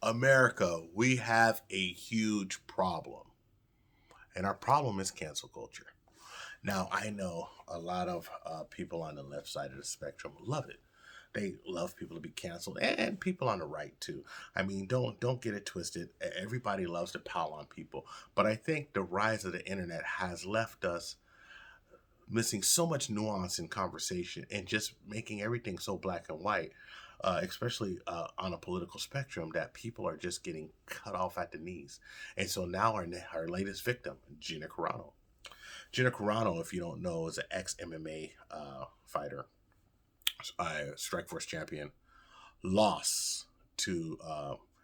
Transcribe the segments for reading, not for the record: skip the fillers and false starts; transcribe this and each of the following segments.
America, we have a huge problem. And our problem is cancel culture. Now, I know a lot of people on the left side of the spectrum love it. They love people to be canceled, and people on the right too. I mean, don't get it twisted. Everybody loves to pile on people, but I think the rise of the internet has left us missing so much nuance in conversation and just making everything so black and white, especially on a political spectrum, that people are just getting cut off at the knees. And so now our latest victim, Gina Carano. Gina Carano, if you don't know, is an ex MMA fighter, Strikeforce champion, lost to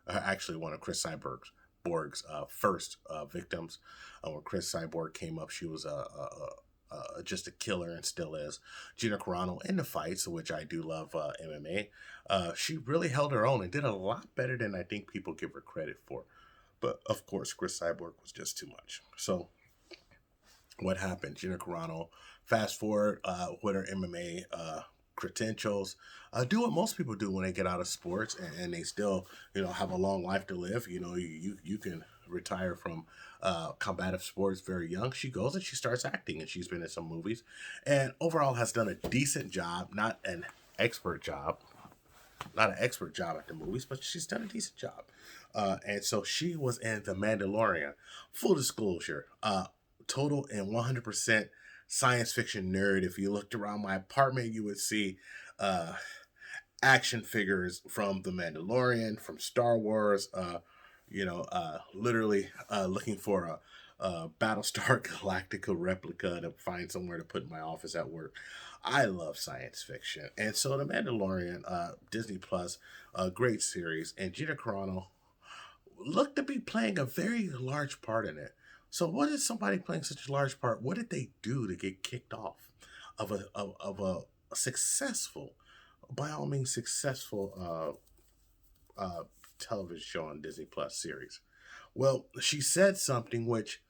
actually one of Chris Cyborg's first victims. When Chris Cyborg came up, she was just a killer and still is. Gina Carano in the fights, which I do love MMA, she really held her own and did a lot better than I think people give her credit for. But of course, Chris Cyborg was just too much. So what happened? Gina Carano, fast forward with her MMA credentials, do what most people do when they get out of sports, and they still, have a long life to live. You can retire from combative sports very young. She goes and she starts acting, and she's been in some movies, and overall has done a decent job, not an expert job at the movies, but she's done a decent job. And so she was in The Mandalorian. Full disclosure, total and 100% science fiction nerd. If you looked around my apartment, you would see action figures from The Mandalorian, from Star Wars, literally looking for a Battlestar Galactica replica to find somewhere to put in my office at work. I love science fiction. And so The Mandalorian, Disney Plus, a great series, and Gina Carano looked to be playing a very large part in it. So what is somebody playing such a large part? What did they do to get kicked off of a successful, by all means successful television show on Disney Plus series? Well, she said something which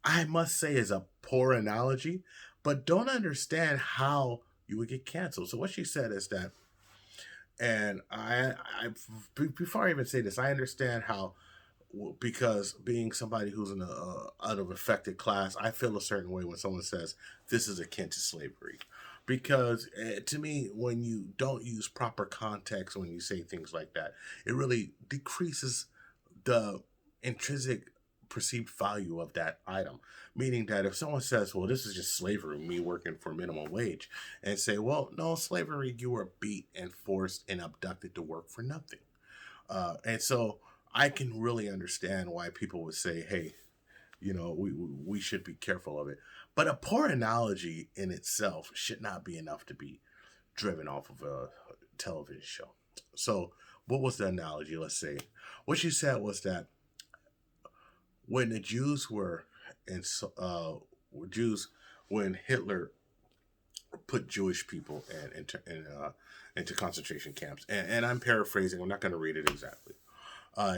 I must say is a poor analogy, but don't understand how you would get canceled. So what she said is that, and I before I even say this, I understand how, because being somebody who's in out of affected class, I feel a certain way when someone says this is akin to slavery, because to me, when you don't use proper context when you say things like that, it really decreases the intrinsic perceived value of that item. Meaning that if someone says, well, this is just slavery, me working for minimum wage, and say, well, no, slavery, you were beat and forced and abducted to work for nothing. And so I can really understand why people would say, hey, we should be careful of it. But a poor analogy in itself should not be enough to be driven off of a television show. So what was the analogy? Let's say what she said was that when the Jews were when Hitler put Jewish people into concentration camps, and I'm paraphrasing, I'm not going to read it exactly.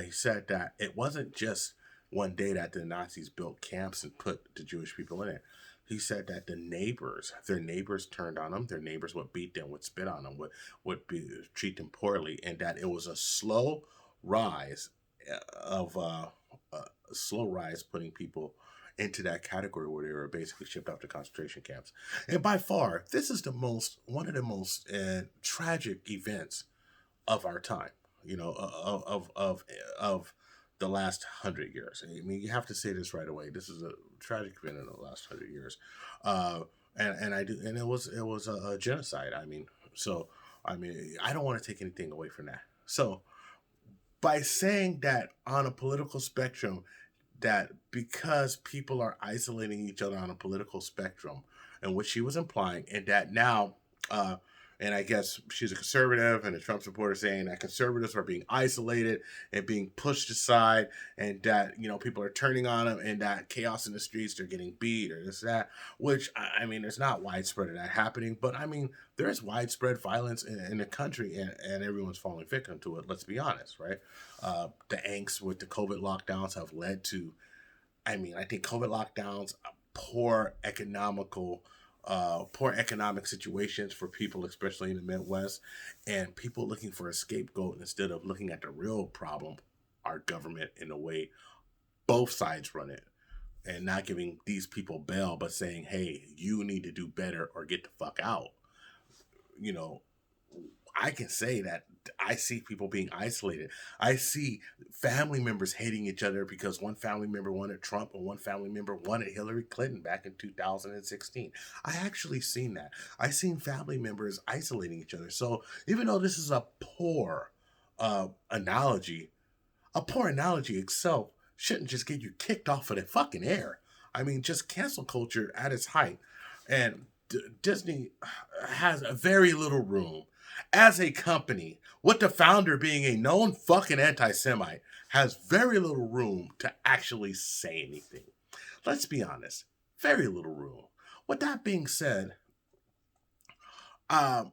He said that it wasn't just one day that the Nazis built camps and put the Jewish people in it. He said that their neighbors turned on them. Their neighbors would beat them, would spit on them, would treat them poorly, and that it was a slow rise putting people into that category where they were basically shipped off to concentration camps. And by far, this is one of the most tragic events of our time. Of the last 100 years. I mean, you have to say this right away. This is a tragic event in the last 100 years, and it was a genocide. I mean, I don't want to take anything away from that. So, by saying that on a political spectrum, that because people are isolating each other on a political spectrum, and what she was implying, and that now. And I guess she's a conservative and a Trump supporter, saying that conservatives are being isolated and being pushed aside, and that, people are turning on them, and that chaos in the streets, they're getting beat or this, that, which, I mean, there's not widespread of that happening, but I mean, there's widespread violence in the country, and everyone's falling victim to it. Let's be honest, right? The angst with the COVID lockdowns have led to, I think COVID lockdowns, poor economic situations for people, especially in the Midwest, and people looking for a scapegoat instead of looking at the real problem our government in the way both sides run it, and not giving these people bail, but saying, hey, you need to do better or get the fuck out. You know, I can say that I see people being isolated. I see family members hating each other because one family member wanted Trump and one family member wanted Hillary Clinton back in 2016. I actually seen that. I seen family members isolating each other. So even though this is analogy, a poor analogy itself shouldn't just get you kicked off of the fucking air. I mean, just cancel culture at its height. And Disney has a very little room as a company, with the founder being a known fucking anti-Semite, has very little room to actually say anything. Let's be honest. Very little room. With that being said, I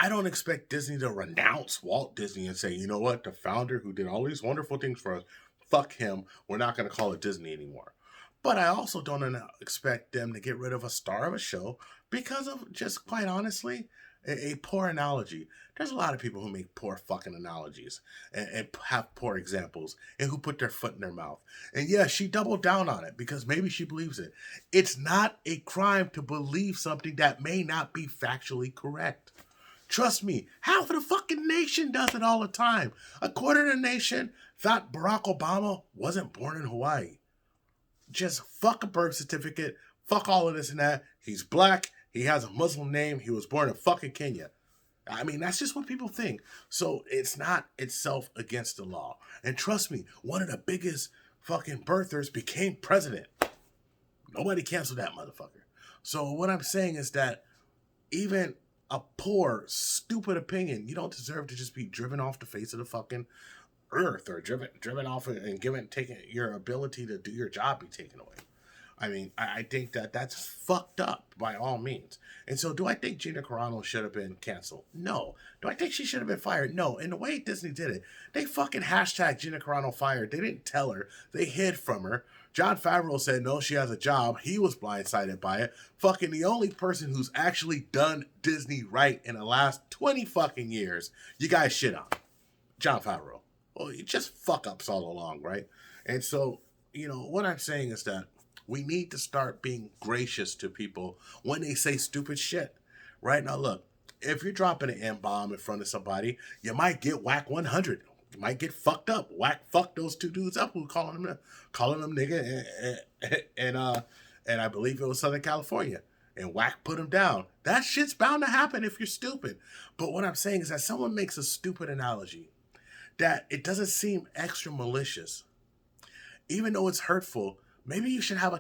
don't expect Disney to renounce Walt Disney and say, you know what, the founder who did all these wonderful things for us, fuck him, we're not going to call it Disney anymore. But I also don't expect them to get rid of a star of a show because of, just quite honestly, a poor analogy. There's a lot of people who make poor fucking analogies and have poor examples and who put their foot in their mouth. And yeah, she doubled down on it because maybe she believes it. It's not a crime to believe something that may not be factually correct. Trust me, half of the fucking nation does it all the time. A quarter of the nation thought Barack Obama wasn't born in Hawaii. Just fuck a birth certificate, fuck all of this and that. He's black, he has a Muslim name, he was born in fucking Kenya. I mean, that's just what people think. So it's not itself against the law. And trust me, one of the biggest fucking birthers became president. Nobody canceled that motherfucker. So what I'm saying is that even a poor, stupid opinion, you don't deserve to just be driven off the face of the fucking earth, or driven off and taken your ability to do your job be taken away. I mean, I think that's fucked up by all means. And so do I think Gina Carano should have been canceled? No. Do I think she should have been fired? No. And the way Disney did it, they fucking hashtag Gina Carano fired. They didn't tell her. They hid from her. Jon Favreau said, no, she has a job. He was blindsided by it. Fucking the only person who's actually done Disney right in the last 20 fucking years, you guys shit on. Jon Favreau. Well, you just fuck ups all along, right? And so, what I'm saying is that we need to start being gracious to people when they say stupid shit. Right now, look, if you're dropping an M-bomb in front of somebody, you might get whack 100. You might get fucked up. Fuck those two dudes up who calling them nigga, and I believe it was Southern California. And whack put them down. That shit's bound to happen if you're stupid. But what I'm saying is that someone makes a stupid analogy that it doesn't seem extra malicious. Even though it's hurtful, maybe you should have a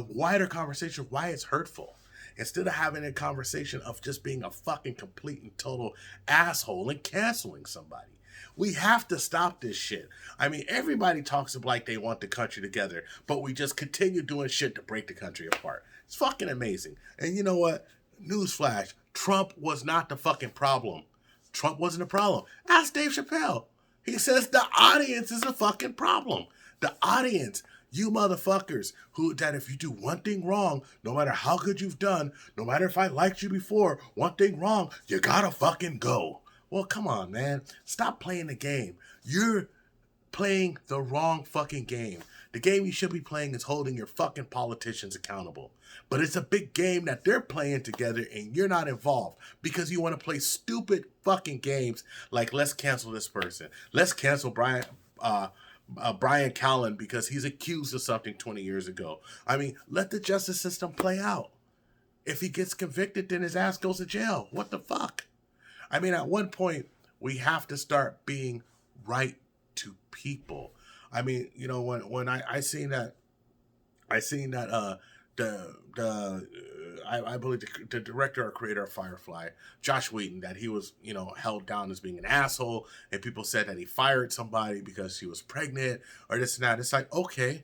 wider conversation of why it's hurtful, instead of having a conversation of just being a fucking complete and total asshole and canceling somebody. We have to stop this shit. I mean, everybody talks like they want the country together, but we just continue doing shit to break the country apart. It's fucking amazing. And you know what? Newsflash, Trump was not the fucking problem. Trump wasn't a problem. Ask Dave Chappelle. He says the audience is a fucking problem. The audience, you motherfuckers, that if you do one thing wrong, no matter how good you've done, no matter if I liked you before, one thing wrong, you gotta fucking go. Well, come on, man. Stop playing the game. You're playing the wrong fucking game. The game you should be playing is holding your fucking politicians accountable. But it's a big game that they're playing together and you're not involved because you want to play stupid fucking games like let's cancel this person. Let's cancel Brian Callen because he's accused of something 20 years ago. I mean, let the justice system play out. If he gets convicted, then his ass goes to jail. What the fuck? I mean, at one point, we have to start being right to people. I mean, when I seen that I believe the director or creator of Firefly, Josh Whedon, that he was, held down as being an asshole, and people said that he fired somebody because she was pregnant or this and that. It's like, okay,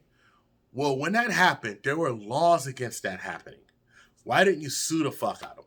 well, when that happened, there were laws against that happening. Why didn't you sue the fuck out of them?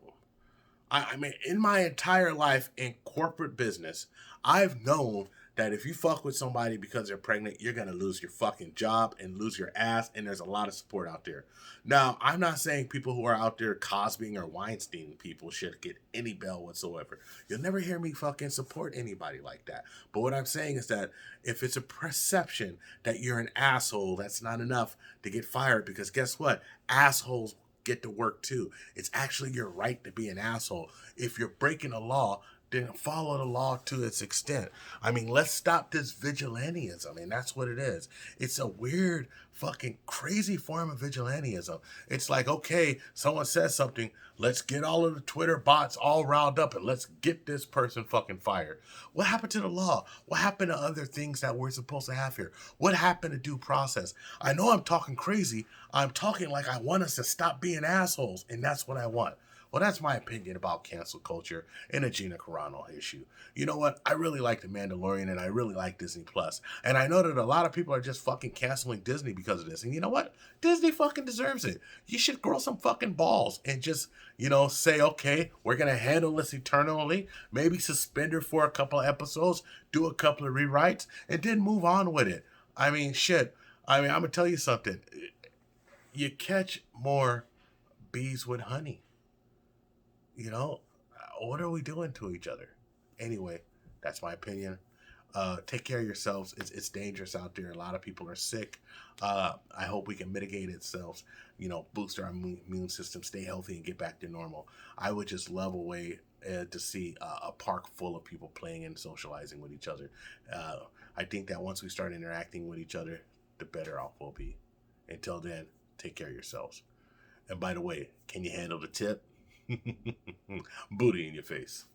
I mean, in my entire life in corporate business, I've known that if you fuck with somebody because they're pregnant, you're going to lose your fucking job and lose your ass. And there's a lot of support out there. Now, I'm not saying people who are out there Cosbying or Weinsteining people should get any bail whatsoever. You'll never hear me fucking support anybody like that. But what I'm saying is that if it's a perception that you're an asshole, that's not enough to get fired, because guess what? Assholes get to work too. It's actually your right to be an asshole. If you're breaking a law, then follow the law to its extent. I mean, let's stop this vigilantism. I mean, that's what it is. It's a weird, fucking crazy form of vigilantism. It's like, okay, someone says something, let's get all of the Twitter bots all riled up and let's get this person fucking fired. What happened to the law? What happened to other things that we're supposed to have here? What happened to due process? I know I'm talking crazy. I'm talking like I want us to stop being assholes, and that's what I want. Well, that's my opinion about cancel culture and the Gina Carano issue. You know what? I really like The Mandalorian, and I really like Disney Plus. And I know that a lot of people are just fucking canceling Disney because of this. And you know what? Disney fucking deserves it. You should grow some fucking balls and just, say, okay, we're going to handle this eternally. Maybe suspend her for a couple of episodes, do a couple of rewrites, and then move on with it. I mean, shit. I mean, I'm going to tell you something. You catch more bees with honey. What are we doing to each other? Anyway, that's my opinion. Take care of yourselves. It's dangerous out there. A lot of people are sick. I hope we can mitigate itself, boost our immune system, stay healthy, and get back to normal. I would just love a way to see a park full of people playing and socializing with each other. I think that once we start interacting with each other, the better off we'll be. Until then, take care of yourselves. And by the way, can you handle the tip? Booty in your face.